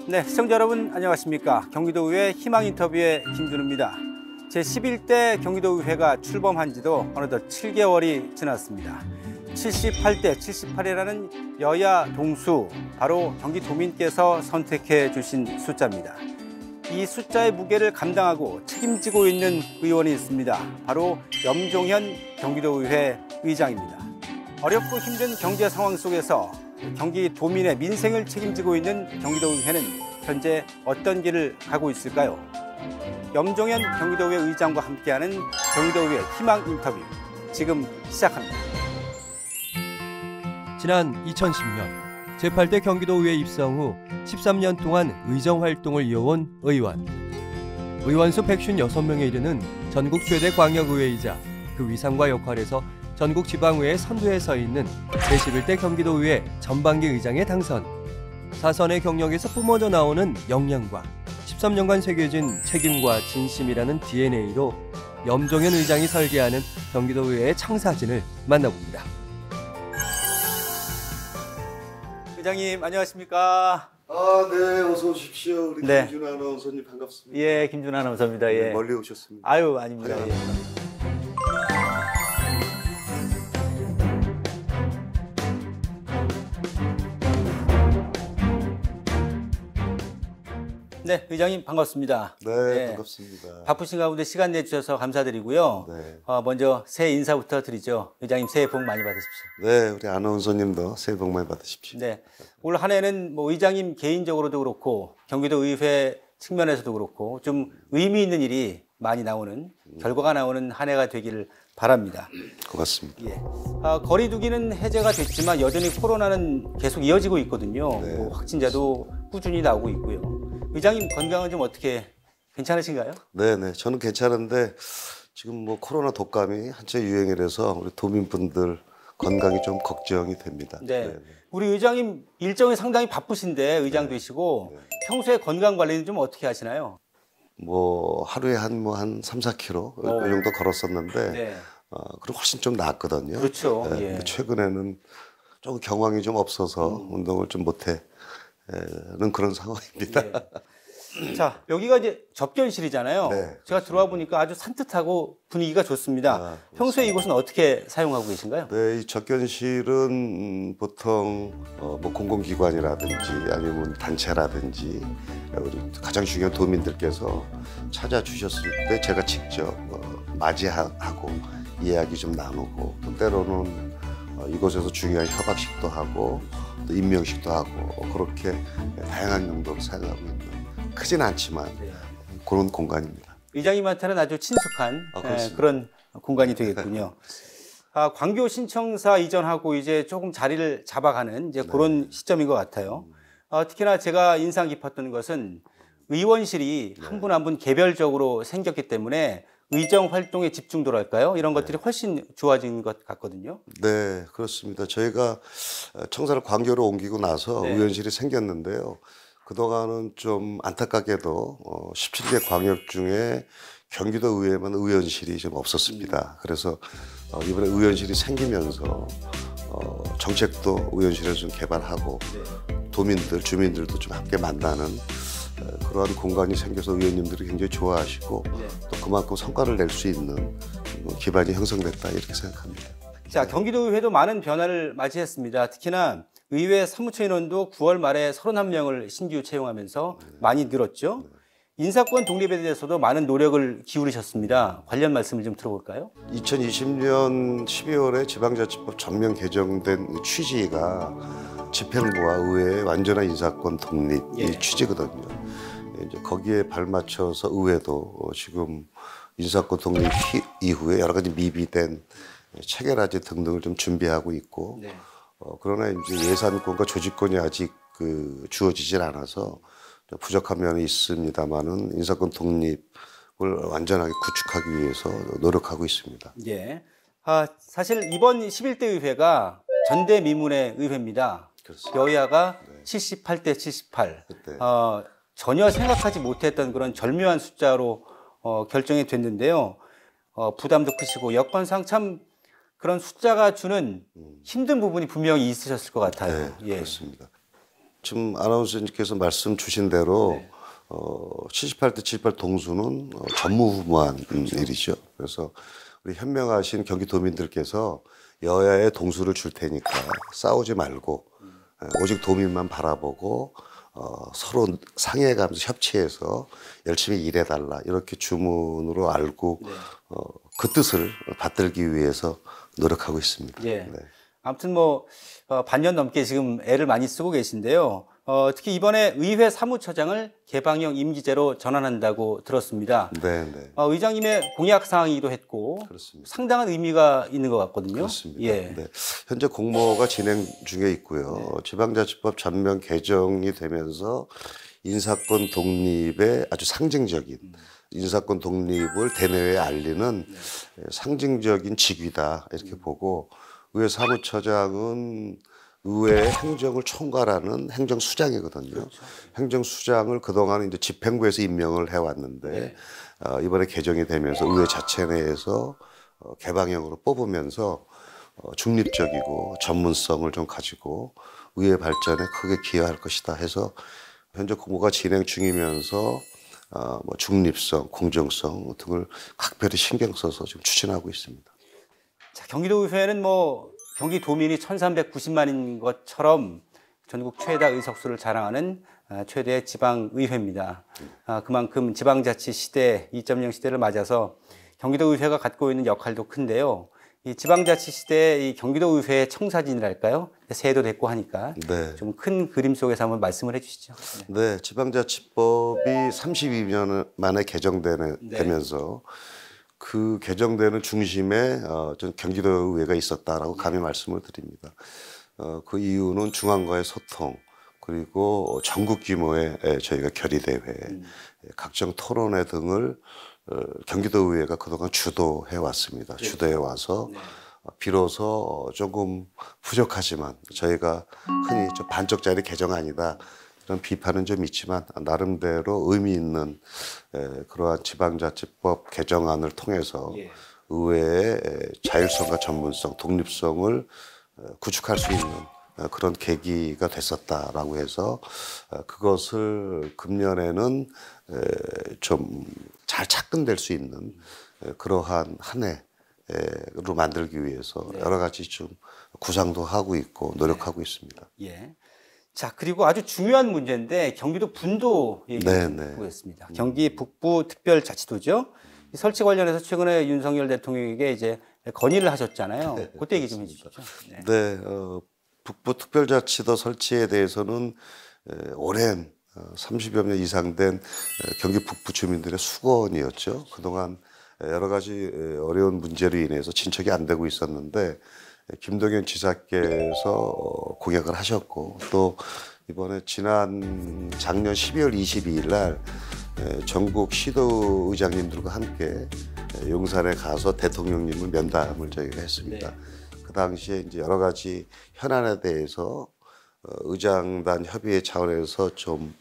네, 시청자 여러분 안녕하십니까. 경기도의회 희망인터뷰의 김준우입니다. 제11대 경기도의회가 출범한 지도 어느덧 7개월이 지났습니다. 78대 78이라는 여야 동수, 바로 경기도민께서 선택해 주신 숫자입니다. 이 숫자의 무게를 감당하고 책임지고 있는 의원이 있습니다. 바로 염종현 경기도의회 의장입니다. 어렵고 힘든 경제 상황 속에서 경기도민의 민생을 책임지고 있는 경기도의회는 현재 어떤 길을 가고 있을까요? 염종현 경기도의회 의장과 함께하는 경기도의회 희망 인터뷰 지금 시작합니다. 지난 2010년 제8대 경기도의회 입성 후 13년 동안 의정 활동을 이어온 의원. 의원수 156명에 이르는 전국 최대 광역의회이자 그 위상과 역할에서 전국 지방의회 선두에 서 있는 제11대 경기도의회 전반기 의장에 당선. 사선의 경력에서 뿜어져 나오는 역량과 13년간 새겨진 책임과 진심이라는 DNA로 염종현 의장이 설계하는 경기도의회의 청사진을 만나봅니다. 의장님 안녕하십니까? 네, 어서 오십시오. 우리 네. 김준우 아나운서님 반갑습니다. 예, 김준우 아나운서입니다. 예. 네, 멀리 오셨습니다. 아유, 아닙니다. 예. 네, 의장님 반갑습니다. 네, 반갑습니다. 바쁘신 가운데 시간 내주셔서 감사드리고요. 네. 먼저 새해 인사부터 드리죠. 의장님 새해 복 많이 받으십시오. 네, 우리 아나운서님도 새해 복 많이 받으십시오. 네, 올 한 해는 뭐 의장님 개인적으로도 그렇고 경기도 의회 측면에서도 그렇고 좀 의미 있는 일이 많이 나오는 결과가 나오는 한 해가 되기를 바랍니다. 고맙습니다. 예. 거리 두기는 해제가 됐지만 여전히 코로나는 계속 이어지고 있거든요. 네. 뭐 확진자도 꾸준히 나오고 있고요. 의장님 건강은 좀 어떻게 괜찮으신가요? 네, 저는 괜찮은데 지금 뭐 코로나 독감이 한참 유행이라서 우리 도민분들 건강이 좀 걱정이 됩니다. 네. 우리 의장님 일정이 상당히 바쁘신데 의장 되시고 평소에 건강 관리는 좀 어떻게 하시나요? 뭐 하루에 한 3, 4km 이 정도 걸었었는데 네. 그럼 훨씬 좀 나았거든요. 그렇죠. 네, 예. 근데 최근에는 조금 경황이 좀 없어서 운동을 좀 못해 는 그런 상황입니다. 네. 자, 여기가 이제 접견실이잖아요. 네, 제가 들어와 보니까 아주 산뜻하고 분위기가 좋습니다. 평소에 이곳은 어떻게 사용하고 계신가요? 네, 이 접견실은 보통 뭐 공공기관이라든지 아니면 단체라든지 우리 가장 중요한 도민들께서 찾아주셨을 때 제가 직접 맞이하고 이야기 좀 나누고 또 때로는 이곳에서 중요한 협약식도 하고 또 임명식도 하고 그렇게 다양한 용도로 사용하고 있는 크진 않지만 그런 공간입니다. 의장님한테는 아주 친숙한 그렇습니다. 그런 공간이 되겠군요. 광교 신청사 이전하고 이제 조금 자리를 잡아가는 이제 그런 시점인 것 같아요. 특히나 제가 인상 깊었던 것은 의원실이 한 분 한 분 개별적으로 생겼기 때문에 의정 활동에 집중도랄까요? 이런 것들이 훨씬 좋아진 것 같거든요. 네, 그렇습니다. 저희가 청사를 광교로 옮기고 나서 의원실이 생겼는데요. 그동안은 좀 안타깝게도 17개 광역 중에 경기도 의회만 의원실이 좀 없었습니다. 그래서 이번에 의원실이 생기면서 정책도 의원실에서 좀 개발하고 도민들, 주민들도 좀 함께 만나는 그러한 공간이 생겨서 의원님들이 굉장히 좋아하시고 또 그만큼 성과를 낼 수 있는 기반이 형성됐다 이렇게 생각합니다. 자, 경기도의회도 많은 변화를 맞이했습니다. 특히나 의회 사무처 인원도 9월 말에 31명을 신규 채용하면서 많이 늘었죠. 인사권 독립에 대해서도 많은 노력을 기울이셨습니다. 관련 말씀을 좀 들어볼까요? 2020년 12월에 지방자치법 전면 개정된 취지가 집행부와 의회의 완전한 인사권 독립이 취지거든요. 이제 거기에 발맞춰서 의회도 지금 인사권 독립 이후에 여러 가지 미비된 체계라지 등등을 좀 준비하고 있고 그러나 이제 예산권과 조직권이 아직 주어지질 않아서 부족한 면이 있습니다만은 인사권 독립을 완전하게 구축하기 위해서 노력하고 있습니다. 예. 사실 이번 11대 의회가 전대미문의 의회입니다. 그렇습니다. 여야가 78대 78. 그때. 전혀 생각하지 못했던 그런 절묘한 숫자로 결정이 됐는데요. 부담도 크시고 여건상 참 그런 숫자가 주는 힘든 부분이 분명히 있으셨을 것 같아요. 네, 예. 그렇습니다. 지금 아나운서님께서 말씀 주신 대로 78대 78 동수는 전무후무한 일이죠. 그래서 우리 현명하신 경기도민들께서 여야의 동수를 줄 테니까 싸우지 말고 오직 도민만 바라보고 서로 상해가면서 협치해서 열심히 일해달라 이렇게 주문으로 알고 그 뜻을 받들기 위해서 노력하고 있습니다. 예. 네. 아무튼 뭐 반년 넘게 지금 애를 많이 쓰고 계신데요. 특히 이번에 의회 사무처장을 개방형 임기제로 전환한다고 들었습니다. 네, 네. 의장님의 공약 사항이기도 했고 그렇습니다. 상당한 의미가 있는 것 같거든요. 그렇습니다. 예. 네. 현재 공모가 진행 중에 있고요. 지방자치법 전면 개정이 되면서 인사권 독립의 아주 상징적인 인사권 독립을 대내외에 알리는 상징적인 직위다 이렇게 보고 의회 사무처장은 의회 행정을 총괄하는 행정수장이거든요. 그렇죠. 행정수장을 그동안 이제 집행부에서 임명을 해왔는데 이번에 개정이 되면서 의회 자체 내에서 개방형으로 뽑으면서 중립적이고 전문성을 좀 가지고 의회 발전에 크게 기여할 것이다 해서 현재 공모가 진행 중이면서 뭐 중립성, 공정성 등을 각별히 신경 써서 지금 추진하고 있습니다. 자, 경기도의회는 뭐 경기도민이 1390만인 것처럼 전국 최다 의석수를 자랑하는 최대 지방의회입니다. 그만큼 지방자치 시대 2.0 시대를 맞아서 경기도의회가 갖고 있는 역할도 큰데요. 이 지방자치 시대의 이 경기도의회의 청사진이랄까요? 새해도 됐고 하니까 네. 좀 큰 그림 속에서 한번 말씀을 해주시죠. 네, 지방자치법이 32년 만에 개정되면서 그 개정되는 중심에 전 경기도의회가 있었다라고 감히 말씀을 드립니다. 그 이유는 중앙과의 소통 그리고 전국 규모의 저희가 결의대회, 각종 토론회 등을 경기도의회가 그동안 주도해 왔습니다. 주도해 와서 비로소 조금 부족하지만 저희가 흔히 좀 반쪽짜리 개정안이다 이런 비판은 좀 있지만 나름대로 의미 있는 그러한 지방자치법 개정안을 통해서 의회의 자율성과 전문성, 독립성을 구축할 수 있는 그런 계기가 됐었다라고 해서 그것을 금년에는 좀 잘 착근될 수 있는 그러한 한 해로 만들기 위해서 여러 가지 좀 구상도 하고 있고 노력하고 있습니다. 예. 자, 그리고 아주 중요한 문제인데 경기도 분도 얘기해보겠습니다. 경기 북부 특별자치도죠. 이 설치 관련해서 최근에 윤석열 대통령에게 이제 건의를 하셨잖아요. 그때 얘기 좀 해주시죠. 네, 북부 특별자치도 설치에 대해서는 오랜 30여 년 이상 된 경기 북부 주민들의 수건이었죠. 그동안 여러 가지 어려운 문제로 인해서 진척이 안 되고 있었는데 김동연 지사께서 공약을 하셨고 또 이번에 지난 작년 12월 22일 날 전국 시도의장님들과 함께 용산에 가서 대통령님을 면담을 저희가 했습니다. 그 당시에 이제 여러 가지 현안에 대해서 의장단 협의회 차원에서 좀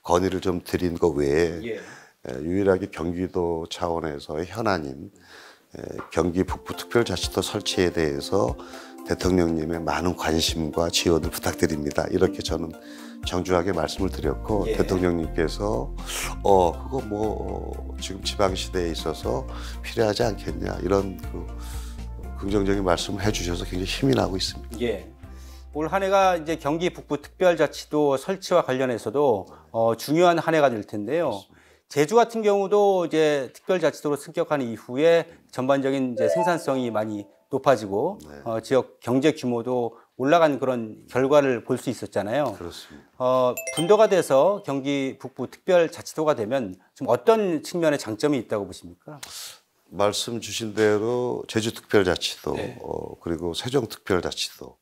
건의를 좀 드린 것 외에 유일하게 경기도 차원에서의 현안인 경기 북부 특별자치도 설치에 대해서 대통령님의 많은 관심과 지원을 부탁드립니다. 이렇게 저는 정중하게 말씀을 드렸고 대통령님께서 그거 뭐 지금 지방시대에 있어서 필요하지 않겠냐 이런 그 긍정적인 말씀을 해주셔서 굉장히 힘이 나고 있습니다. 올 한 해가 이제 경기 북부 특별자치도 설치와 관련해서도 중요한 한 해가 될 텐데요. 제주 같은 경우도 이제 특별자치도로 승격한 이후에 전반적인 이제 생산성이 많이 높아지고 지역 경제 규모도 올라간 그런 결과를 볼 수 있었잖아요. 그렇습니다. 분도가 돼서 경기 북부 특별자치도가 되면 좀 어떤 측면의 장점이 있다고 보십니까? 말씀 주신 대로 제주특별자치도 그리고 세종특별자치도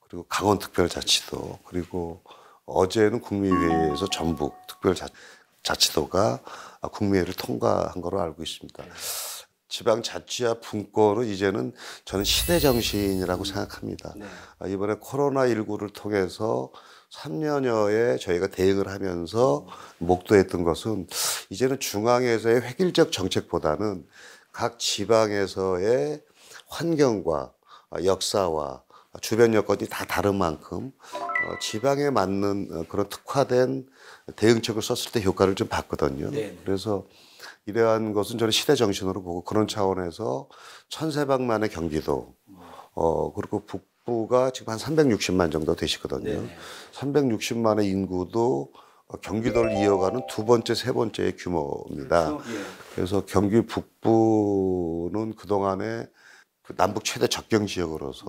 그리고 강원특별자치도 그리고 어제는 국민회의에서 전북특별자치도가 국민회의를 통과한 거로 알고 있습니다. 지방자치와 분권은 이제는 저는 시대정신이라고 생각합니다. 이번에 코로나19를 통해서 3년여에 저희가 대응을 하면서 목도했던 것은 이제는 중앙에서의 획일적 정책보다는 각 지방에서의 환경과 역사와 주변 여건이 다 다른 만큼 지방에 맞는 그런 특화된 대응책을 썼을 때 효과를 좀 봤거든요. 네. 그래서 이러한 것은 저는 시대 정신으로 보고 그런 차원에서 천세방만의 경기도 그리고 북부가 지금 한 360만 정도 되시거든요. 네. 360만의 인구도 경기도를 이어가는 두 번째, 세 번째의 규모입니다. 그렇죠? 예. 그래서 경기 북부는 그동안에 그 남북 최대 접경 지역으로서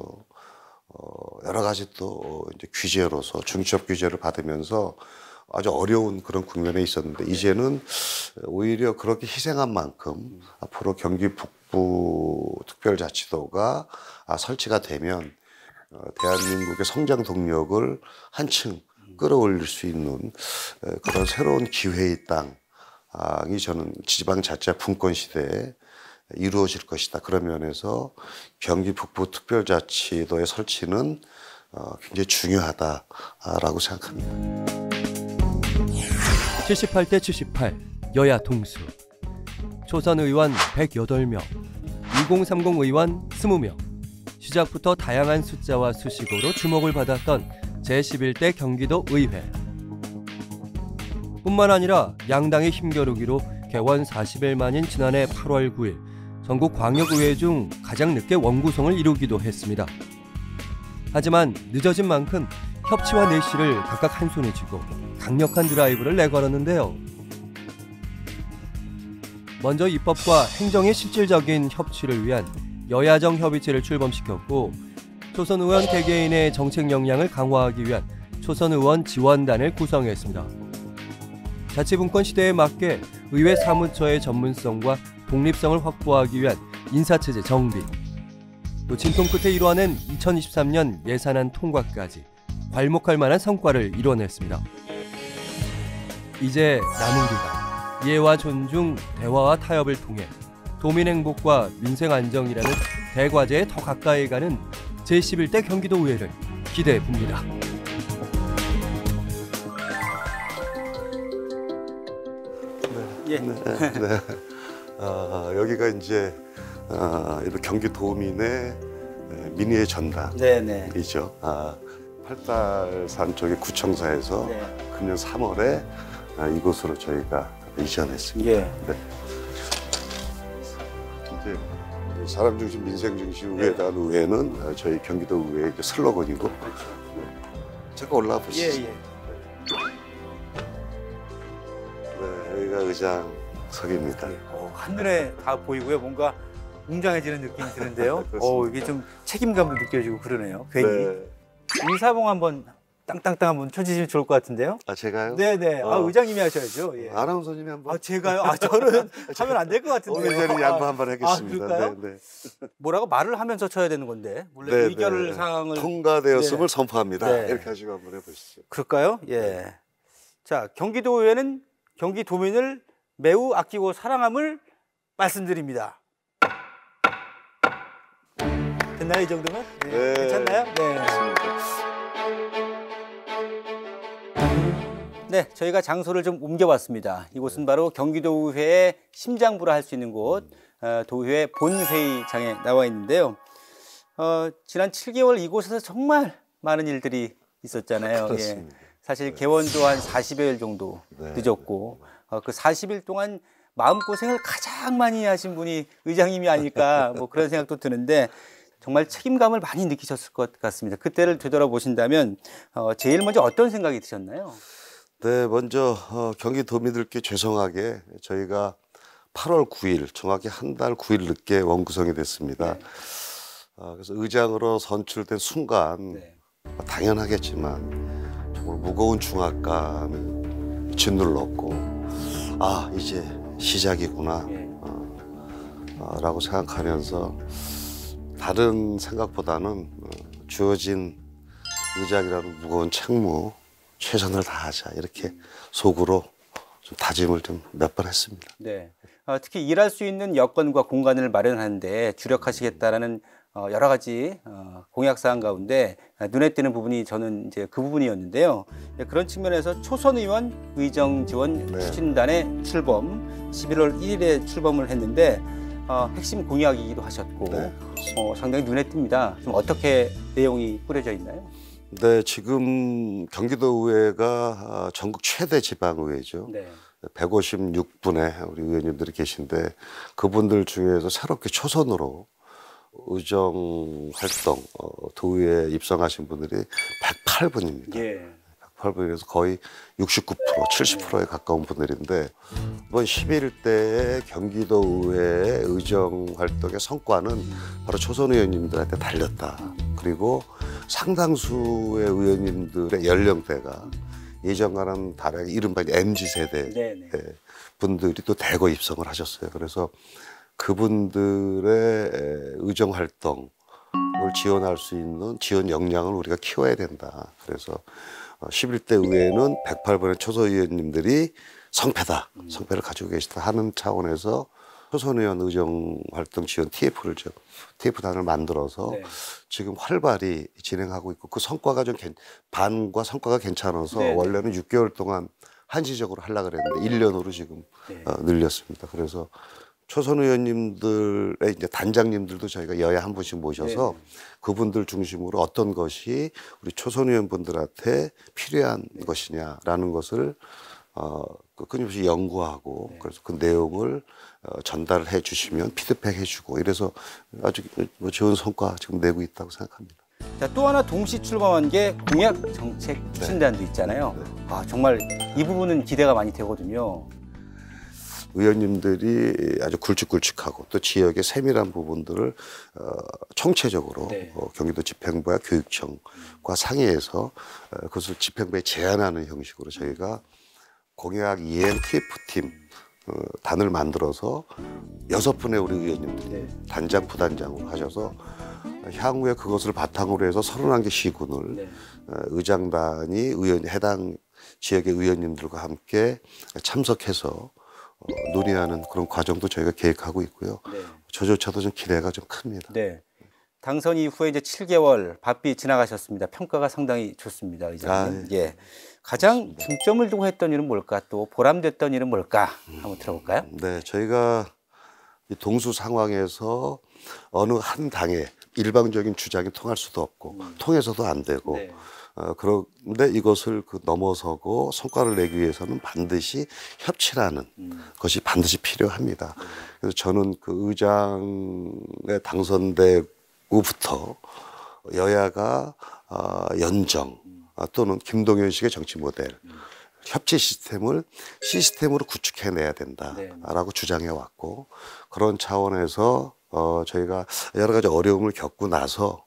여러 가지 또 이제 규제로서 중첩 규제를 받으면서 아주 어려운 그런 국면에 있었는데 이제는 오히려 그렇게 희생한 만큼 앞으로 경기 북부 특별자치도가 설치가 되면 대한민국의 성장 동력을 한층 끌어올릴 수 있는 그런 새로운 기회의 땅이 저는 지방자치 분권 시대에 이루어질 것이다. 그런 면에서 경기 북부 특별자치도의 설치는 굉장히 중요하다라고 생각합니다. 78대 78 여야 동수. 초선 의원 108명, 2030 의원 20명. 시작부터 다양한 숫자와 수식어로 주목을 받았던 제11대 경기도 의회. 뿐만 아니라 양당의 힘겨루기로 개원 40일 만인 지난해 8월 9일 전국 광역의회 중 가장 늦게 원구성을 이루기도 했습니다. 하지만 늦어진 만큼 협치와 내실을 각각 한 손에 쥐고 강력한 드라이브를 내걸었는데요. 먼저 입법과 행정의 실질적인 협치를 위한 여야정 협의체를 출범시켰고 초선 의원 개개인의 정책 역량을 강화하기 위한 초선 의원 지원단을 구성했습니다. 자치분권 시대에 맞게 의회 사무처의 전문성과 독립성을 확보하기 위한 인사체제 정비, 또 진통 끝에 이뤄낸 2023년 예산안 통과까지 괄목할 만한 성과를 이뤄냈습니다. 이제 남은 기간, 이해와 존중, 대화와 타협을 통해 도민 행복과 민생 안정이라는 대과제에 더 가까이 가는 제11대 경기도의회를 기대해 봅니다. 예. 네. 여기가 이제 이런 경기 도민의 민의의 전당이죠. 네네. 팔달산 쪽의 구청사에서 네. 금년 3월에 이곳으로 저희가 이전했습니다. 예. 네. 이제 사람 중심, 민생 중심 의회다 의회는 저희 경기도 의회의 슬로건이고. 네. 잠깐 올라와 보시죠. 예. 네, 여기가 의장석입니다. 한눈에 다 보이고요. 뭔가 웅장해지는 느낌이 드는데요. 이게 좀 책임감도 느껴지고 그러네요. 괜히. 네. 인사봉 한번 땅땅땅 한번 쳐주시면 좋을 것 같은데요. 제가요? 네네. 의장님이 하셔야죠. 예. 아나운서님이 한번. 제가요? 저는 하면 안 될 것 같은데요. 오늘 저는 양보 한번 하겠습니다. 그럴까요? 네. 뭐라고 말을 하면서 쳐야 되는 건데. 원래 네, 의결 네. 사항을. 통과되었음을 네. 선포합니다. 네. 이렇게 하시고 한번 해보시죠. 그럴까요? 예. 자, 경기도의회는 경기도민을 매우 아끼고 사랑함을 말씀드립니다. 됐나요, 이 정도면? 네. 괜찮나요? 네. 네, 저희가 장소를 좀 옮겨봤습니다. 이곳은 바로 경기도의회의 심장부라 할 수 있는 곳, 도의회 본회의장에 나와 있는데요. 지난 7개월 이곳에서 정말 많은 일들이 있었잖아요. 그렇습니다. 예. 사실 개원도 한 40여일 정도 네. 늦었고, 그 40일 동안 마음고생을 가장 많이 하신 분이 의장님이 아닐까, 뭐 그런 생각도 드는데, 정말 책임감을 많이 느끼셨을 것 같습니다. 그때를 되돌아보신다면 제일 먼저 어떤 생각이 드셨나요? 네, 먼저 경기도민들께 죄송하게 저희가 8월 9일, 정확히 한 달 9일 늦게 원구성이 됐습니다. 네. 그래서 의장으로 선출된 순간 네. 당연하겠지만 정말 무거운 중압감이 짓눌렀고 이제 시작이구나 예. 라고 생각하면서 다른 생각보다는 주어진 의장이라는 무거운 책무 최선을 다하자 이렇게 속으로 좀 다짐을 좀 몇 번 했습니다. 네. 특히 일할 수 있는 여건과 공간을 마련하는데 주력하시겠다라는 여러 가지 공약 사항 가운데 눈에 띄는 부분이 저는 이제 그 부분이었는데요. 그런 측면에서 초선 의원 의정 지원 네. 추진단의 출범 11월 1일에 출범을 했는데 핵심 공약이기도 하셨고 네. 상당히 눈에 띄니다. 좀 어떻게 내용이 꾸려져 있나요? 네, 지금 경기도의회가 전국 최대 지방의회죠. 네. 156분의 우리 의원님들이 계신데 그분들 중에서 새롭게 초선으로 의정 활동 도의회에 입성하신 분들이 108분입니다. 예. 108분이라서 거의 69%, 70%에 가까운 분들인데 이번 11대의 경기도의회의 의정 활동의 성과는 바로 초선 의원님들한테 달렸다. 그리고 상당수의 의원님들의 연령대가 예전과는 다르게 이른바 MZ세대 분들이 또 대거 입성을 하셨어요. 그래서 그분들의 의정 활동을 지원할 수 있는 지원 역량을 우리가 키워야 된다. 그래서 11대 의회는 108번의 초선 의원님들이 성패다. 성패를 가지고 계시다 하는 차원에서 초선 의원 의정 활동 지원 TF단을 만들어서 지금 활발히 진행하고 있고 그 성과가 좀 반과 성과가 괜찮아서 원래는 6개월 동안 한시적으로 하려고 그랬는데 1년으로 지금 늘렸습니다. 그래서 초선 의원님들의 이제 단장님들도 저희가 여야 한 분씩 모셔서 그분들 중심으로 어떤 것이 우리 초선 의원분들한테 필요한 것이냐라는 것을 끊임없이 연구하고 그래서 그 내용을 전달해 주시면 피드백 해주고 이래서 아주 좋은 성과 지금 내고 있다고 생각합니다. 자, 또 하나 동시 출범한 게 공약 정책 추진단도 있잖아요. 정말 이 부분은 기대가 많이 되거든요. 의원님들이 아주 굵직굵직하고 또 지역의 세밀한 부분들을 총체적으로 경기도 집행부와 교육청과 상의해서 그것을 집행부에 제안하는 형식으로 저희가 공약 이행 TF팀 단을 만들어서 6분의 우리 의원님들이 단장, 부단장으로 하셔서 향후에 그것을 바탕으로 해서 31개 시군을 의장단이 해당 지역의 의원님들과 함께 참석해서 논의하는 그런 과정도 저희가 계획하고 있고요. 저조차도 좀 기대가 좀 큽니다. 네. 당선 이후에 이제 7개월 바삐 지나가셨습니다. 평가가 상당히 좋습니다, 의장님. 예. 가장 중점을 두고 했던 일은 뭘까? 또 보람됐던 일은 뭘까? 한번 들어볼까요? 네, 저희가 이 동수 상황에서 어느 한 당의 일방적인 주장이 통할 수도 없고 통해서도 안 되고 그런데 이것을 넘어서고 성과를 내기 위해서는 반드시 협치라는 것이 반드시 필요합니다. 그래서 저는 그 의장에 당선되고부터 여야가 연정 또는 김동연식의 정치 모델 협치 시스템으로 구축해내야 된다라고 주장해 왔고 그런 차원에서 저희가 여러 가지 어려움을 겪고 나서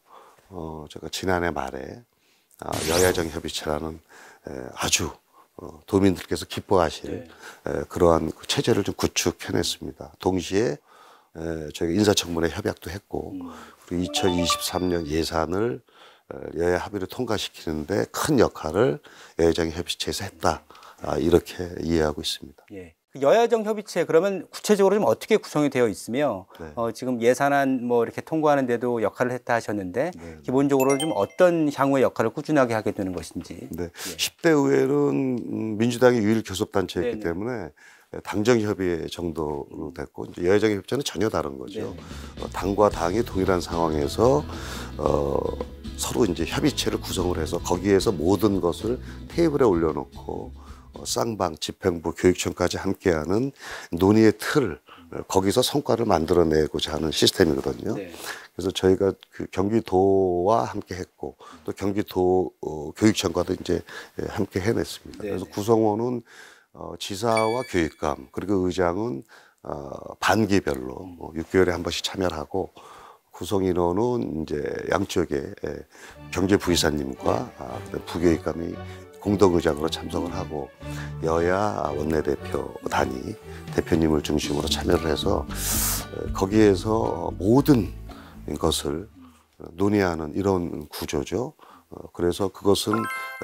제가 지난해 말에 여야정 협의체라는 아주 도민들께서 기뻐하실 그러한 체제를 좀 구축해냈습니다. 동시에 저희가 인사청문회 협약도 했고 그리고 2023년 예산을 여야 합의를 통과시키는데 큰 역할을 여야정 협의체에서 했다. 이렇게 이해하고 있습니다. 예. 여야정 협의체 그러면 구체적으로 좀 어떻게 구성이 되어 있으며 지금 예산안 뭐 이렇게 통과하는데도 역할을 했다 하셨는데 기본적으로 좀 어떤 향후의 역할을 꾸준하게 하게 되는 것인지. 네. 10대 의회는 민주당의 유일 교섭단체였기 때문에 당정협의회 정도로 됐고 이제 여야정 협의체는 전혀 다른 거죠. 당과 당이 동일한 상황에서 서로 이제 협의체를 구성을 해서 거기에서 모든 것을 테이블에 올려놓고 쌍방, 집행부, 교육청까지 함께하는 논의의 틀, 거기서 성과를 만들어내고자 하는 시스템이거든요. 그래서 저희가 그 경기도와 함께 했고 또 경기도 교육청과도 이제 함께 해냈습니다. 그래서 구성원은 지사와 교육감 그리고 의장은 반기별로 6개월에 한 번씩 참여를 하고 구성 인원은 이제 양쪽에 경제부이사님과 부교육감이 공동의장으로 참석을 하고 여야 원내대표 단위 대표님을 중심으로 참여를 해서 거기에서 모든 것을 논의하는 이런 구조죠. 그래서 그것은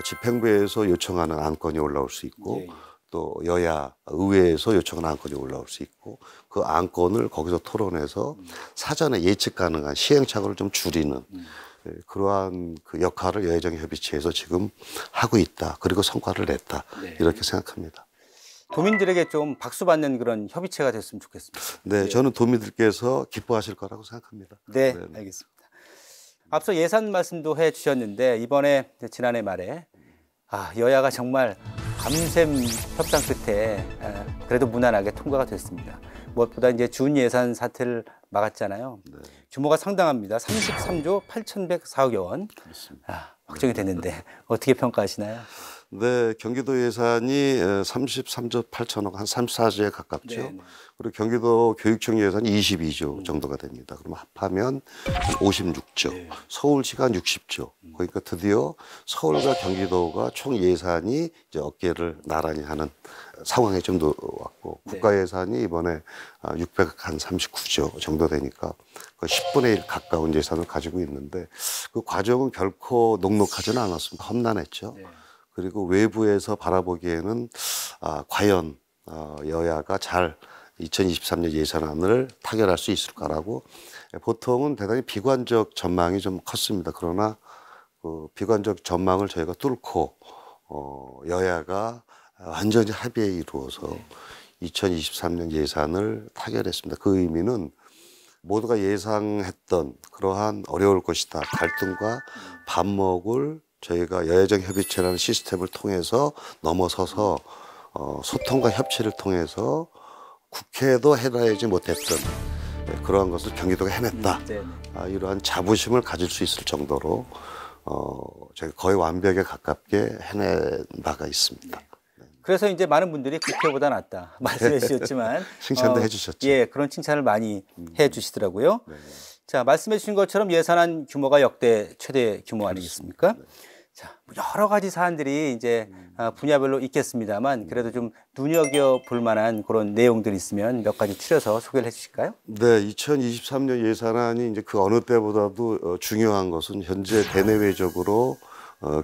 집행부에서 요청하는 안건이 올라올 수 있고 또 여야 의회에서 요청하는 안건이 올라올 수 있고 그 안건을 거기서 토론해서 사전에 예측 가능한 시행착오를 좀 줄이는 그러한 그 역할을 여야정 협의체에서 지금 하고 있다. 그리고 성과를 냈다. 이렇게 생각합니다. 도민들에게 좀 박수 받는 그런 협의체가 됐으면 좋겠습니다. 네, 저는 도민들께서 기뻐하실 거라고 생각합니다. 네, 네. 알겠습니다. 앞서 예산 말씀도 해 주셨는데 이번에 지난해 말에 여야가 정말 밤샘 협상 끝에 그래도 무난하게 통과가 됐습니다. 무엇보다 이제 준 예산 사태를 막았잖아요. 네. 규모가 상당합니다. 33조 8,104억여 원. 확정이 됐는데 어떻게 평가하시나요? 네, 경기도 예산이 33조 8천억, 한 34조에 가깝죠. 네. 그리고 경기도 교육청 예산이 22조 정도가 됩니다. 그러면 합하면 56조, 서울시가 60조. 그러니까 드디어 서울과 경기도가 총 예산이 이제 어깨를 나란히 하는 상황에 좀 왔고, 국가 예산이 이번에 639조 정도 되니까 그 10분의 1 가까운 예산을 가지고 있는데, 그 과정은 결코 녹록하지는 않았습니다. 험난했죠. 그리고 외부에서 바라보기에는 과연 여야가 잘 2023년 예산안을 타결할 수 있을까라고 보통은 대단히 비관적 전망이 좀 컸습니다. 그러나 그 비관적 전망을 저희가 뚫고 여야가 완전히 합의에 이루어서 2023년 예산을 타결했습니다. 그 의미는 모두가 예상했던 그러한 어려울 것이다. 갈등과 반목을 저희가 여야정 협의체라는 시스템을 통해서 넘어서서 소통과 협치를 통해서 국회도 해내지 못했던 그러한 것을 경기도가 해냈다. 이러한 자부심을 가질 수 있을 정도로 저희가 거의 완벽에 가깝게 해낸 바가 있습니다. 그래서 이제 많은 분들이 국회보다 낫다 말씀해 주셨지만 칭찬도 해주셨죠. 예, 그런 칭찬을 많이 해주시더라고요. 자, 말씀해 주신 것처럼 예산안 규모가 역대 최대 규모 아니겠습니까? 자, 여러 가지 사안들이 이제 분야별로 있겠습니다만 그래도 좀 눈여겨볼 만한 그런 내용들이 있으면 몇 가지 추려서 소개를 해 주실까요? 네, 2023년 예산안이 이제 그 어느 때보다도 중요한 것은 현재 대내외적으로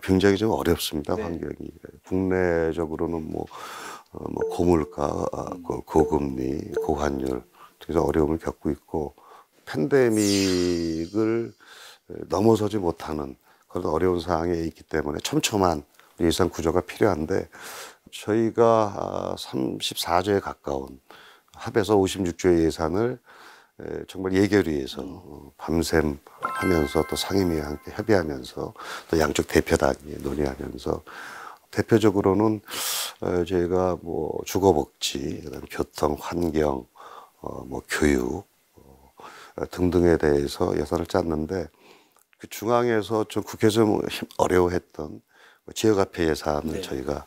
굉장히 좀 어렵습니다. 환경이. 국내적으로는 고물가, 고금리, 고환율 그래서 어려움을 겪고 있고 팬데믹을 넘어서지 못하는 그런 어려운 상황에 있기 때문에 촘촘한 예산 구조가 필요한데 저희가 34조에 가까운 합해서 56조의 예산을 정말 예결위에서 밤샘 하면서 또 상임위와 함께 협의하면서 또 양쪽 대표단이 논의하면서 대표적으로는 저희가 주거복지, 그다음에 교통, 환경, 교육 등등에 대해서 예산을 짰는데 그 중앙에서 좀 국회에서 어려워했던 지역화폐 예산을 저희가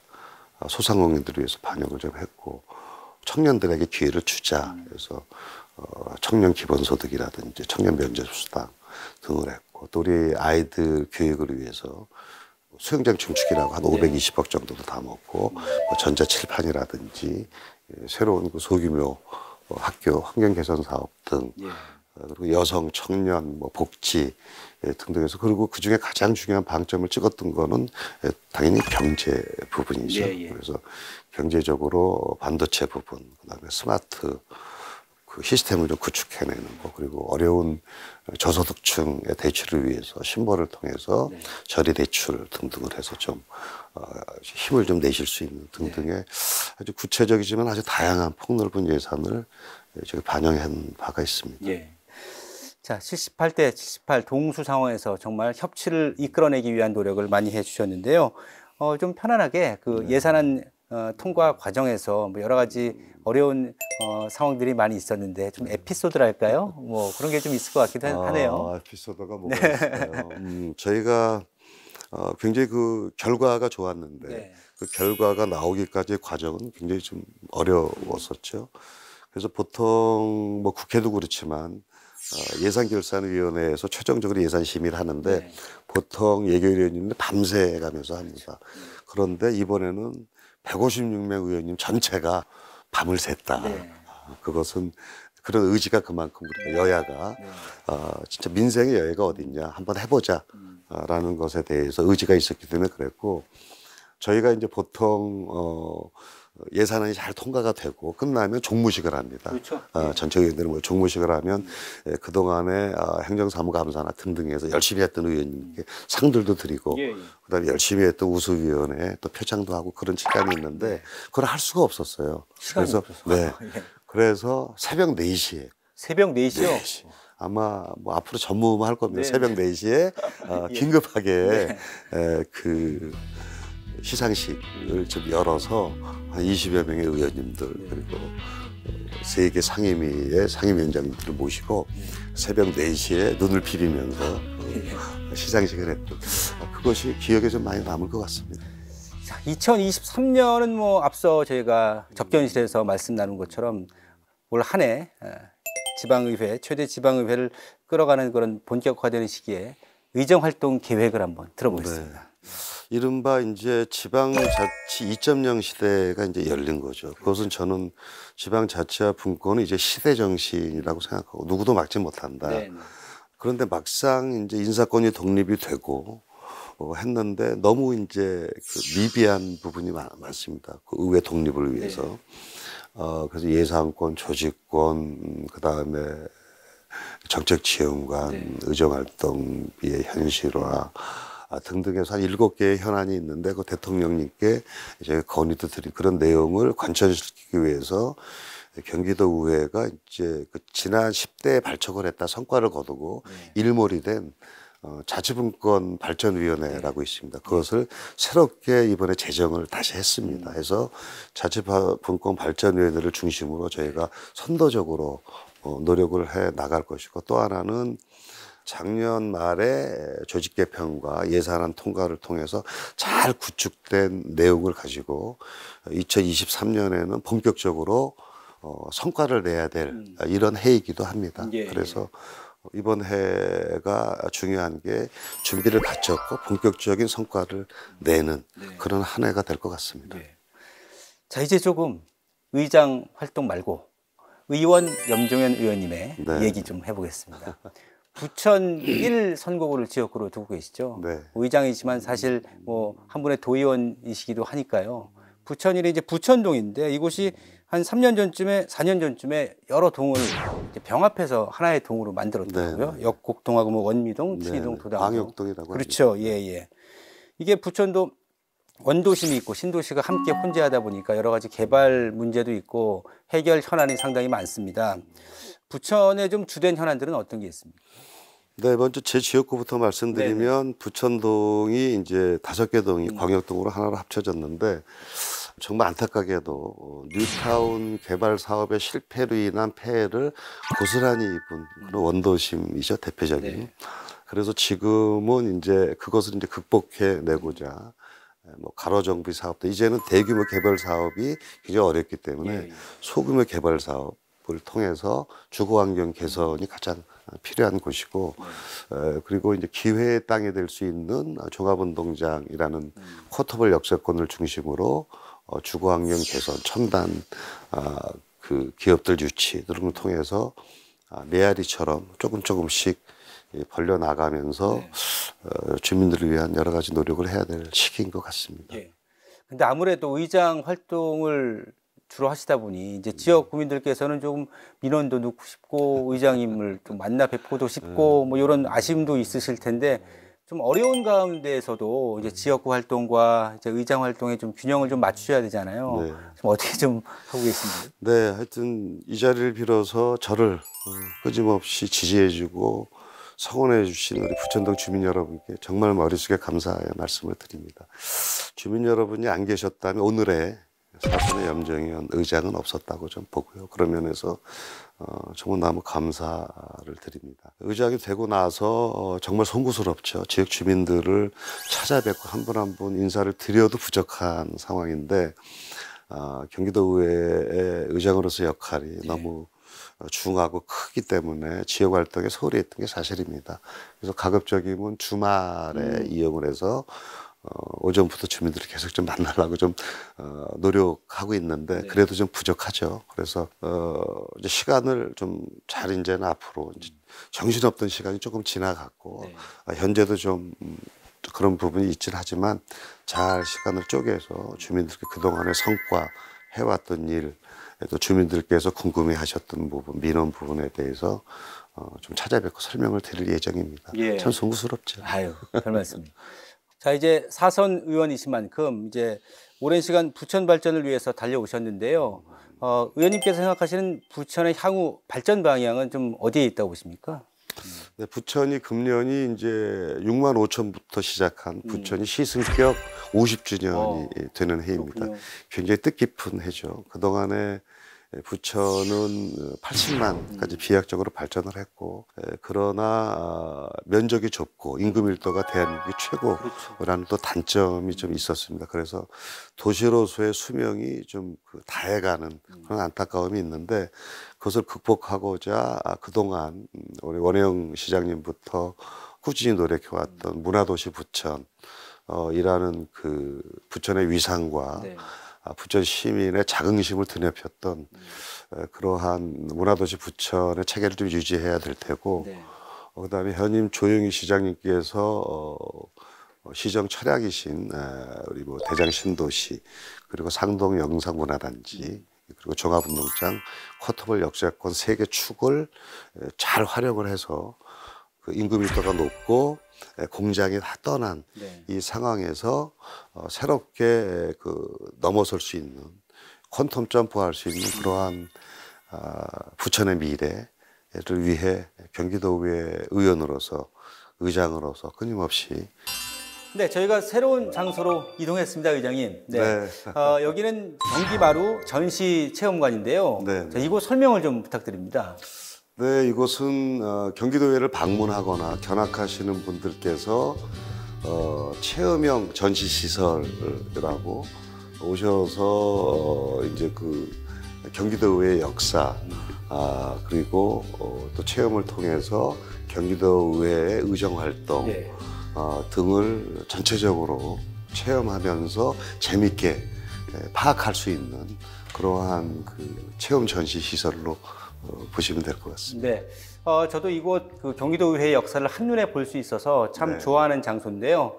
소상공인들을 위해서 반영을 좀 했고 청년들에게 기회를 주자 그래서 청년 기본소득이라든지 청년 면제수당 등을 했고 또 우리 아이들 교육을 위해서 수영장 증축이라고 한 520억 정도도 다 먹고 전자칠판이라든지 새로운 그 소규모 학교 환경 개선 사업 등 그리고 여성, 청년, 복지 등등해서 그리고 그 중에 가장 중요한 방점을 찍었던 거는 당연히 경제 부분이죠. 그래서 경제적으로 반도체 부분, 그다음에 스마트 그 시스템을 좀 구축해내는 거 그리고 어려운 저소득층의 대출을 위해서 신보를 통해서 저리 대출 등등을 해서 좀 힘을 좀 내실 수 있는 등등의 아주 구체적이지만 아주 다양한 폭넓은 예산을 저희 반영한 바가 있습니다. 자, 78대 78 동수 상황에서 정말 협치를 이끌어내기 위한 노력을 많이 해주셨는데요. 좀 편안하게 그 예산안 통과 과정에서 여러 가지 어려운 상황들이 많이 있었는데 좀 에피소드랄까요? 그런 게 좀 있을 것 같기도 하네요. 에피소드가 뭐가 있을까요? 저희가 굉장히 그 결과가 좋았는데 그 결과가 나오기까지의 과정은 굉장히 좀 어려웠었죠. 그래서 보통 국회도 그렇지만 예산결산위원회에서 최종적으로 예산 심의를 하는데 보통 예결위원님들 밤새 가면서 합니다. 그런데 이번에는 156명 의원님 전체가 밤을 샜다. 그것은 그런 의지가 그만큼 우리가 여야가 진짜 민생의 여야가 어딨냐 한번 해보자 라는 것에 대해서 의지가 있었기 때문에 그랬고 저희가 이제 보통 예산안이 잘 통과가 되고 끝나면 종무식을 합니다. 그렇죠. 전체 의원들은 뭐 종무식을 하면 그동안에 행정사무감사나 등등에서 열심히 했던 의원님께 상들도 드리고 그다음에 열심히 했던 우수위원회 또 표창도 하고 그런 시간이 있는데 그걸 할 수가 없었어요. 그래서 그래서 새벽 4시에 새벽 4시요? 4시. 아마 뭐 앞으로 전무후무 할 겁니다. 새벽 4시에 긴급하게 그 시상식을 좀 열어서 한 20여 명의 의원님들 그리고 3개 상임위의 상임위원장님들을 모시고 새벽 4시에 눈을 비비면서 시상식을 했던 그것이 기억에 좀 많이 남을 것 같습니다. 2023년은 뭐 앞서 저희가 접견실에서 말씀 나눈 것처럼 올 한 해 지방의회, 최대 지방의회를 끌어가는 그런 본격화되는 시기에 의정활동 계획을 한번 들어보겠습니다. 네. 이른바 이제 지방자치 2.0 시대가 이제 열린 거죠. 그것은 저는 지방자치와 분권은 이제 시대 정신이라고 생각하고 누구도 막지 못한다. 네. 그런데 막상 이제 인사권이 독립이 되고 했는데 너무 이제 그 미비한 부분이 많습니다. 그 의회 독립을 위해서. 네. 그래서 예산권, 조직권, 그 다음에 정책 지원관, 네. 의정활동비의 현실화 등등해서 한 7개의 현안이 있는데 그 대통령님께 이제 건의도 드린 그런 내용을 관철시키기 위해서 경기도 의회가 이제 그 지난 10대에 발족을 했다 성과를 거두고 일몰이된 자치분권 발전위원회라고 있습니다. 그것을 새롭게 이번에 제정을 다시 했습니다. 해서 자치분권 발전위원회를 중심으로 저희가 선도적으로 노력을 해 나갈 것이고 또 하나는 작년 말에 조직 개편과 예산안 통과를 통해서 잘 구축된 내용을 가지고 2023년에는 본격적으로 성과를 내야 될 이런 해이기도 합니다. 그래서 이번 해가 중요한 게 준비를 갖췄고 본격적인 성과를 내는 그런 한 해가 될 것 같습니다. 자, 이제 조금 의장 활동 말고 의원 염종현 의원님의 얘기 좀 해보겠습니다. 부천 1 선거구를 지역구로 두고 계시죠. 의장이지만 사실 뭐 한 분의 도의원이시기도 하니까요. 부천 1이 이제 부천동인데 이곳이 한 3년 전쯤에 4년 전쯤에 여러 동을 병합해서 하나의 동으로 만들었더라고요. 역곡동하고 뭐 원미동, 춘희동, 도당. 광역동이라고. 그렇죠. 합니다. 예. 이게 부천도 원도심이 있고 신도시가 함께 혼재하다 보니까 여러 가지 개발 문제도 있고 해결 현안이 상당히 많습니다. 부천의 좀 주된 현안들은 어떤 게 있습니까? 네, 먼저 제 지역구부터 말씀드리면 부천동이 이제 5개 동이 광역동으로 하나로 합쳐졌는데 정말 안타깝게도 뉴타운 개발 사업의 실패로 인한 폐해를 고스란히 입은 그런 원도심이죠, 대표적인. 그래서 지금은 이제 그것을 이제 극복해 내고자 뭐 가로정비 사업도 이제는 대규모 개발 사업이 굉장히 어렵기 때문에 소규모 개발 사업을 통해서 주거 환경 개선이 가장 필요한 곳이고 그리고 이제 기회의 땅이 될 수 있는 종합운동장이라는 쿼터블 역세권을 중심으로 주거 환경 개선, 첨단 그 기업들 유치 이런 걸 통해서 메아리처럼 조금씩 벌려 나가면서 주민들을 위한 여러 가지 노력을 해야 될 시기인 것 같습니다. 근데 아무래도 의장 활동을 주로 하시다 보니 이제 지역 구민들께서는 좀 민원도 넣고 싶고 의장님을 좀 만나 뵙고도 싶고 뭐 이런 아쉬움도 있으실 텐데 좀 어려운 가운데에서도 이제 지역구 활동과 이제 의장 활동에 좀 균형을 좀 맞추셔야 되잖아요. 좀 어떻게 좀 하고 계십니까? 네, 하여튼 이 자리를 빌어서 저를 끊임없이 지지해주고 성원해주신 우리 부천동 주민 여러분께 정말 머릿속에 감사의 말씀을 드립니다. 주민 여러분이 안 계셨다면 오늘의 사선의 염정현 의장은 없었다고 좀 보고요. 그런 면에서 정말 너무 감사를 드립니다. 의장이 되고 나서 정말 송구스럽죠. 지역 주민들을 찾아뵙고 한 분 한 분 인사를 드려도 부족한 상황인데 경기도 의회의 의장으로서 역할이 너무 중하고 크기 때문에 지역 활동에 소홀히 했던 게 사실입니다. 그래서 가급적이면 주말에 이용을 해서 오전부터 주민들을 계속 좀 만나려고 좀 노력하고 있는데 그래도 좀 부족하죠. 그래서 이제 시간을 좀 잘 이제는 앞으로 이제 정신없던 시간이 조금 지나갔고 현재도 좀 그런 부분이 있긴 하지만 잘 시간을 쪼개서 주민들께 그동안의 성과 해왔던 일, 또 주민들께서 궁금해하셨던 부분, 민원 부분에 대해서 좀 찾아뵙고 설명을 드릴 예정입니다. 예. 참 송구스럽죠. 아유, 별 말씀. 자, 이제 사선 의원이신 만큼 이제 오랜 시간 부천 발전을 위해서 달려오셨는데요. 의원님께서 생각하시는 부천의 향후 발전 방향은 좀 어디에 있다고 보십니까? 네, 부천이 금년이 이제 6만 5천부터 시작한 부천이 시승격 50주년이 되는 해입니다. 그렇군요. 굉장히 뜻깊은 해죠. 그동안에 부천은 80만까지 비약적으로 발전을 했고, 그러나 면적이 좁고 인구 밀도가 대한민국이 최고라는 또 단점이 좀 있었습니다. 그래서 도시로서의 수명이 좀 다해가는 그런 안타까움이 있는데, 그것을 극복하고자 그동안 우리 원혜영 시장님부터 꾸준히 노력해왔던 문화도시 부천 이라는 그 부천의 위상과 네. 부천 시민의 자긍심을 드높였던 그러한 문화도시 부천의 체계를 좀 유지해야 될 테고, 네. 그다음에 현임 조영희 시장님께서 시정 철학이신 우리 뭐 대장 신도시, 그리고 상동 영상문화단지, 그리고 종합운동장, 쿼터블 역세권 3개 축을 잘 활용을 해서 그 인구 밀도가 높고 공장이 다 떠난 네. 이 상황에서 새롭게 넘어설 수 있는, 퀀텀 점프할 수 있는 그러한 부천의 미래를 위해 경기도의회 의원으로서, 의장으로서 끊임없이. 네, 저희가 새로운 장소로 이동했습니다, 의장님. 네. 네. 여기는 경기마루 전시체험관인데요. 네, 네. 자, 이곳 설명을 좀 부탁드립니다. 네, 이곳은 경기도의회를 방문하거나 견학하시는 분들께서 체험형 전시시설이라고 오셔서 이제 그 경기도의회 역사, 그리고 또 체험을 통해서 경기도의회의 의정활동 네. 등을 전체적으로 체험하면서 재밌게 파악할 수 있는 그러한 그 체험 전시시설로 보시면 될 것 같습니다. 네. 저도 이곳 그 경기도의회 역사를 한눈에 볼 수 있어서 참 네. 좋아하는 장소인데요.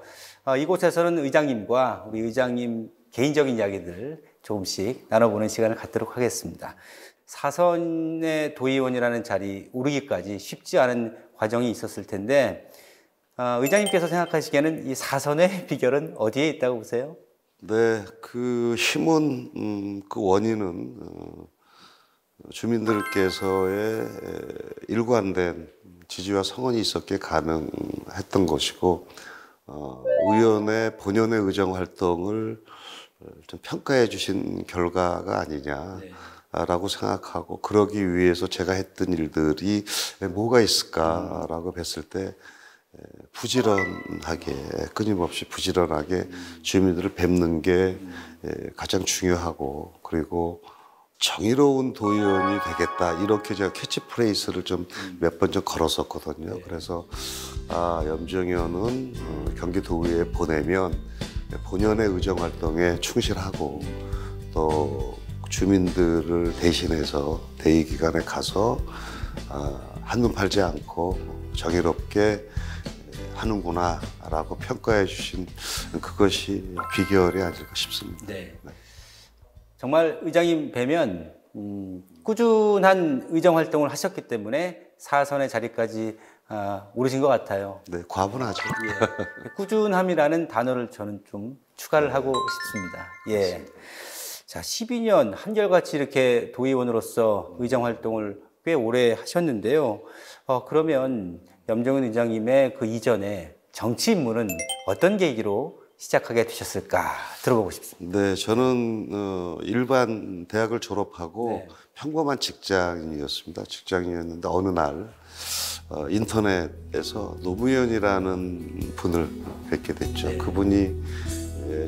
이곳에서는 의장님과 우리 의장님 개인적인 이야기들 조금씩 나눠보는 시간을 갖도록 하겠습니다. 사선의 도의원이라는 자리 오르기까지 쉽지 않은 과정이 있었을 텐데, 의장님께서 생각하시기에는 이 사선의 비결은 어디에 있다고 보세요? 네, 그 힘은 그 원인은 주민들께서의 일관된 지지와 성원이 있었기에 가능했던 것이고, 의원의 본연의 의정 활동을 좀 평가해 주신 결과가 아니냐라고 생각하고, 그러기 위해서 제가 했던 일들이 뭐가 있을까라고 뵀을 때 부지런하게, 끊임없이 부지런하게 주민들을 뵙는 게 가장 중요하고, 그리고 정의로운 도의원이 되겠다, 이렇게 제가 캐치프레이즈를 좀 몇 번 좀 걸었었거든요. 그래서 염정현은 경기도의회에 보내면 본연의 의정활동에 충실하고, 또 주민들을 대신해서 대의기관에 가서 한눈 팔지 않고 정의롭게 하는구나 라고 평가해 주신 그것이 비결이 아닐까 싶습니다. 네. 정말 의장님 뵈면 꾸준한 의정 활동을 하셨기 때문에 사선의 자리까지 오르신 것 같아요. 네, 과분하죠. 예. 꾸준함이라는 단어를 저는 좀 추가를 하고 싶습니다. 예. 자, 12년 한결같이 이렇게 도의원으로서 의정 활동을 꽤 오래 하셨는데요. 그러면 염정은 의장님의 그 이전에 정치 입문은 어떤 계기로 시작하게 되셨을까 들어보고 싶습니다. 네, 저는 일반 대학을 졸업하고 네. 평범한 직장인이었습니다. 직장인이었는데 어느 날 인터넷에서 노무현이라는 분을 뵙게 됐죠. 네. 그분이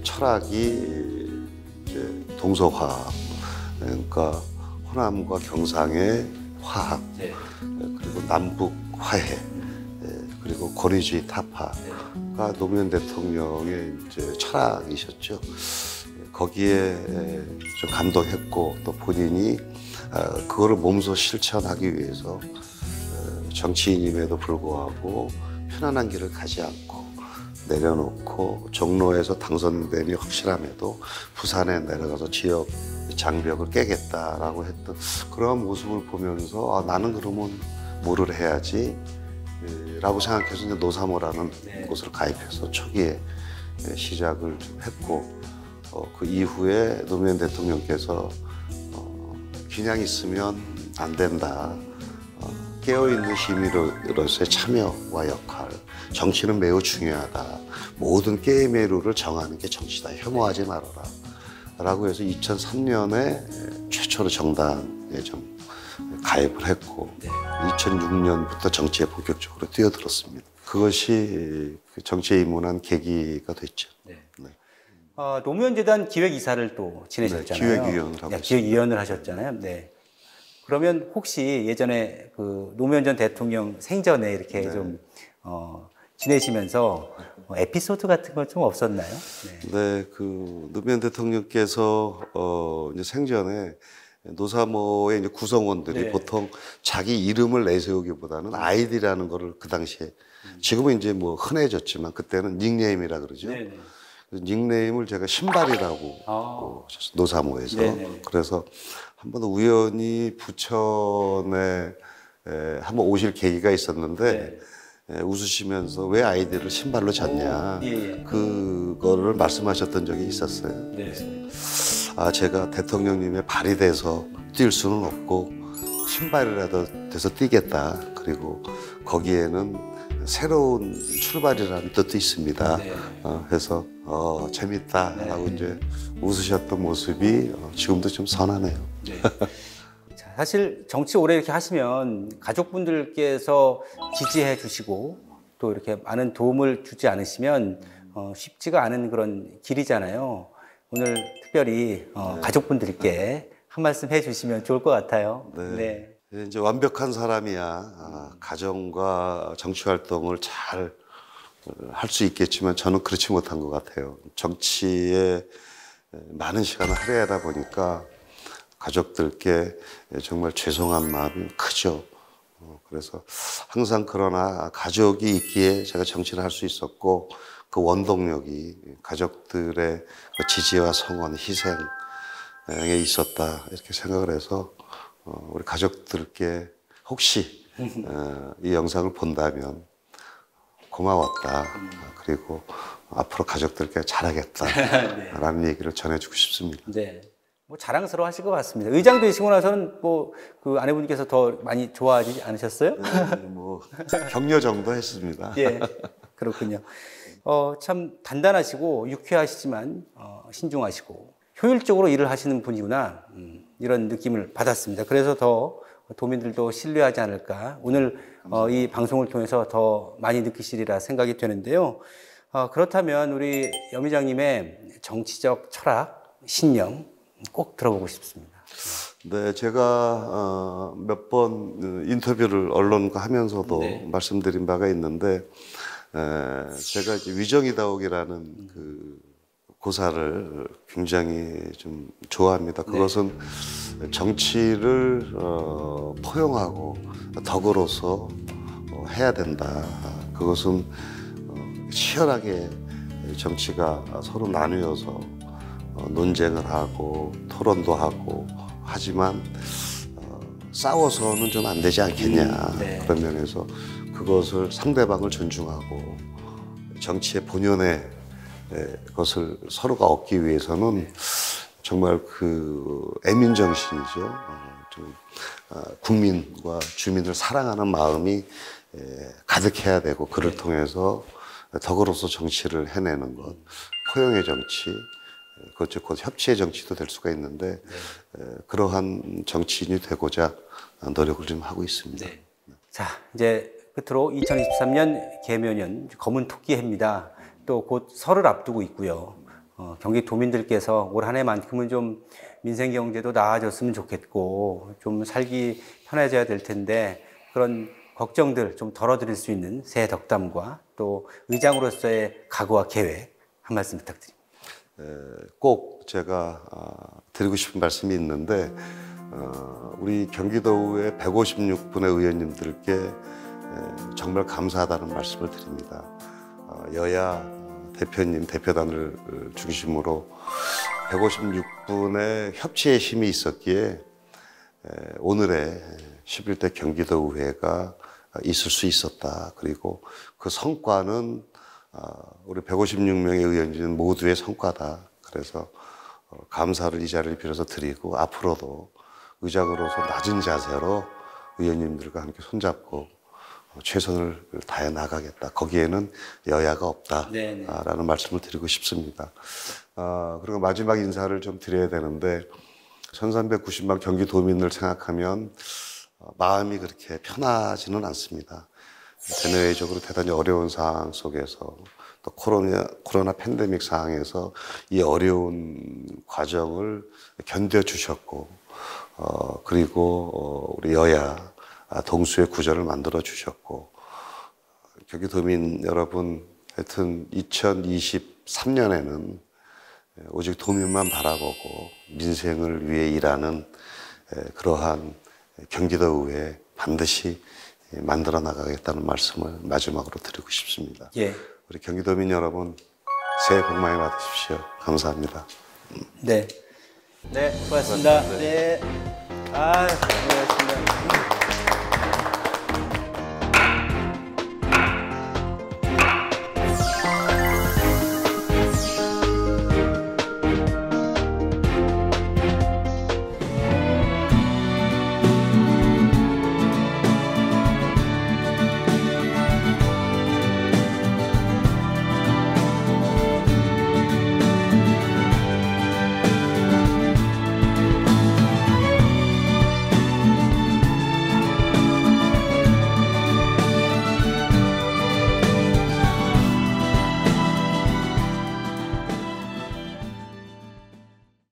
철학이 이제 동서화학, 그러니까 호남과 경상의 화학, 네. 그리고 남북 화해, 그리고 권위주의 타파가 노무현 대통령의 이제 철학이셨죠. 거기에 좀 감동했고, 또 본인이 그거를 몸소 실천하기 위해서 정치인임에도 불구하고 편안한 길을 가지 않고 내려놓고 종로에서 당선됨이 확실함에도 부산에 내려가서 지역 장벽을 깨겠다라고 했던 그런 모습을 보면서 나는 그러면 뭐를 해야지 라고 생각해서 이제 노사모라는 곳을 가입해서 초기에 시작을 좀 했고 그 이후에 노무현 대통령께서 그냥 있으면 안 된다. 깨어있는 시민으로서의 참여와 역할, 정치는 매우 중요하다. 모든 게임의 룰을 정하는 게 정치다. 혐오하지 말아라. 라고 해서 2003년에 최초로 정당에 좀 가입을 했고 2006년부터 정치에 본격적으로 뛰어들었습니다. 그것이 정치에 입문한 계기가 됐죠. 네. 노무현재단 기획이사를 또 지내셨잖아요. 기획위원을 하고 기획위원을 하셨잖아요. 네. 그러면 혹시 예전에 그 노무현 전 대통령 생전에 이렇게 좀 지내시면서 에피소드 같은 건 좀 없었나요? 네, 그 노무현 대통령께서 이제 생전에 노사모의 이제 구성원들이 보통 자기 이름을 내세우기보다는 아이디라는 거를 그 당시에 지금은 이제 뭐 흔해졌지만 그때는 닉네임이라 그러죠. 닉네임을 제가 신발이라고 노사모에서 그래서 한번 우연히 부천에 한번 오실 계기가 있었는데 웃으시면서 왜 아이디를 신발로 졌냐 그거를 말씀하셨던 적이 있었어요. 제가 대통령님의 발이 돼서 뛸 수는 없고 신발이라도 돼서 뛰겠다. 그리고 거기에는 새로운 출발이라는 뜻도 있습니다. 그래서 재밌다라고 이제 웃으셨던 모습이 지금도 좀 선하네요. 사실 정치 오래 이렇게 하시면 가족분들께서 지지해 주시고 또 이렇게 많은 도움을 주지 않으시면 쉽지가 않은 그런 길이잖아요. 오늘 특별히 가족분들께 한 말씀 해주시면 좋을 것 같아요. 이제 완벽한 사람이야 가정과 정치 활동을 잘 할 수 있겠지만 저는 그렇지 못한 것 같아요. 정치에 많은 시간을 할애하다 보니까 가족들께 정말 죄송한 마음이 크죠. 그래서 항상 그러나 가족이 있기에 제가 정치를 할 수 있었고 그 원동력이 가족들의 지지와 성원, 희생에 있었다 이렇게 생각을 해서 우리 가족들께 혹시 이 영상을 본다면 고마웠다. 그리고 앞으로 가족들께 잘하겠다라는 얘기를 전해주고 싶습니다. 뭐 자랑스러워 하실 것 같습니다. 의장 되시고 나서는 뭐 그 아내분께서 더 많이 좋아하지 않으셨어요? 뭐 격려 정도 했습니다. 그렇군요. 참 단단하시고 유쾌하시지만 신중하시고 효율적으로 일을 하시는 분이구나 이런 느낌을 받았습니다. 그래서 더 도민들도 신뢰하지 않을까 오늘 이 방송을 통해서 더 많이 느끼시리라 생각이 되는데요. 그렇다면 우리 염 의장님의 정치적 철학, 신념 꼭 들어보고 싶습니다. 네, 제가 몇 번 인터뷰를 언론과 하면서도 말씀드린 바가 있는데 제가 이제 위정이다옥이라는 그 고사를 굉장히 좀 좋아합니다. 그것은 정치를 포용하고 덕으로서 해야 된다. 그것은 치열하게 정치가 서로 나누어서 논쟁을 하고 토론도 하고 하지만 싸워서는 좀 안 되지 않겠냐. 그런 면에서 그것을 상대방을 존중하고 정치의 본연의 것을 서로가 얻기 위해서는 정말 그 애민 정신이죠. 좀 국민과 주민을 사랑하는 마음이 가득해야 되고 그를 통해서 덕으로서 정치를 해내는 것, 포용의 정치, 그것 곧 협치의 정치도 될 수가 있는데 그러한 정치인이 되고자 노력을 좀 하고 있습니다. 자, 이제 끝으로 2023년 개묘년 검은 토끼 해입니다. 또 곧 설을 앞두고 있고요. 경기 도민들께서 올 한 해만큼은 좀 민생 경제도 나아졌으면 좋겠고 좀 살기 편해져야 될 텐데 그런 걱정들 좀 덜어드릴 수 있는 새해 덕담과 또 의장으로서의 각오와 계획 한 말씀 부탁드립니다. 꼭 제가 드리고 싶은 말씀이 있는데 우리 경기도의 156분의 의원님들께 정말 감사하다는 말씀을 드립니다. 여야 대표님, 대표단을 중심으로 156분의 협치의 힘이 있었기에 오늘의 11대 경기도의회가 있을 수 있었다. 그리고 그 성과는 우리 156명의 의원진 모두의 성과다. 그래서 감사를 이 자리를 빌어서 드리고 앞으로도 의장으로서 낮은 자세로 의원님들과 함께 손잡고 최선을 다해 나가겠다. 거기에는 여야가 없다라는 말씀을 드리고 싶습니다. 그리고 마지막 인사를 좀 드려야 되는데 1390만 경기도민을 생각하면 마음이 그렇게 편하지는 않습니다. 대내외적으로 대단히 어려운 상황 속에서 또 코로나 팬데믹 상황에서 이 어려운 과정을 견뎌주셨고 그리고 우리 여야 동수의 구조를 만들어 주셨고 경기도민 여러분 하여튼 2023년에는 오직 도민만 바라보고 민생을 위해 일하는 그러한 경기도의회 반드시 만들어 나가겠다는 말씀을 마지막으로 드리고 싶습니다. 예. 우리 경기도민 여러분 새해 복 많이 받으십시오. 감사합니다. 네. 네, 고맙습니다. 네. 아,